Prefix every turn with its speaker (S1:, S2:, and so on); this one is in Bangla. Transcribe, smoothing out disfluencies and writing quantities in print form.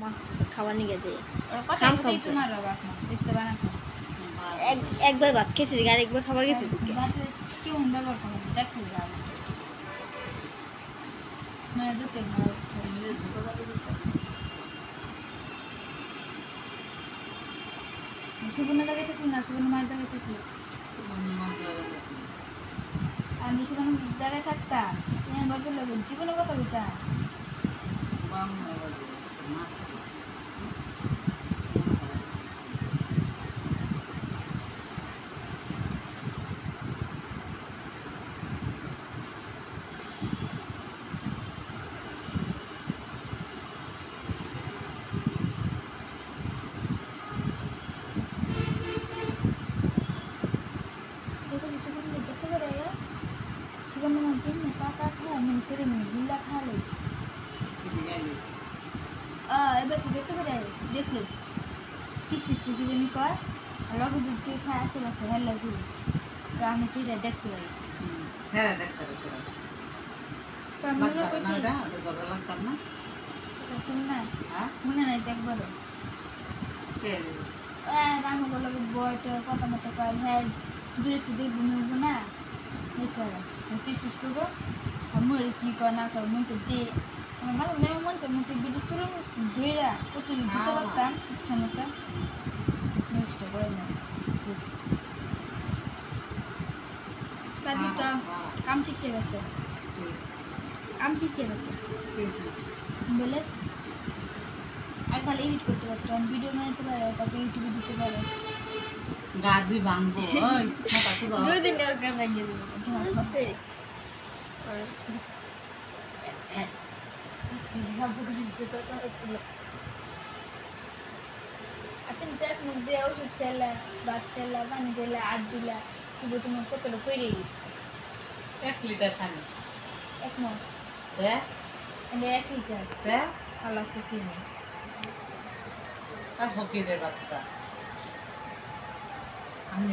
S1: মা খাওয়া নিয়ে দে একবার ভাত খেয়েছি আর একবার খাবার গেছি
S2: সুবর্ণ জায়গায় থাকলি না সুবর্ণ মার জায়গায় থাকলি আমি সুবর্ণ জায়গায় থাকতাম জীবনের কথা বলতাম সুবর্ণ মাঝে টাকা খায় মানুষের গুলা খালে এবার সে দেখতে পারে দেখলে কিস পিস পুজো জমি কয় লগে দুধ দিয়ে খায় আশেপাশে হ্যাঁ লাগে আমি সেটা দেখতে পারি
S3: হ্যাঁ দেখতে
S2: মনে নাই তো একবারও রান্না করলে বয়টা কথা মতো কয় হ্যাঁ দূরে দেখবো নেবো না দেখতে পারে পিস পিস করবো আর মরে কী কয় না কয় মঞ্চে দিয়ে আমার মেয়ে মঞ্চে বিদেশ করে দুইরা প্রতিদিন দিতে পারতাম ইচ্ছা মতো জিনিসটা করে না সাদি তো কাম শিখতে গেছে বলে একবার এডিট করতে পারতাম ভিডিও বানাতে পারে তারপর ইউটিউবে দিতে পারে
S3: গাড়ি ভাঙবো
S2: দুই দিন দরকার লাগিয়ে দেবো মুখ দিয়ে ওষুধ খেলা ভাত খেলা পানি খেলা আট দিলা তবু তোমার কতটা পড়ে গেছে
S3: 1 লিটার পানি
S2: 1 মণ 1 লিটার আল্লাহ কিনে
S3: ফকিরের বাচ্চা আমি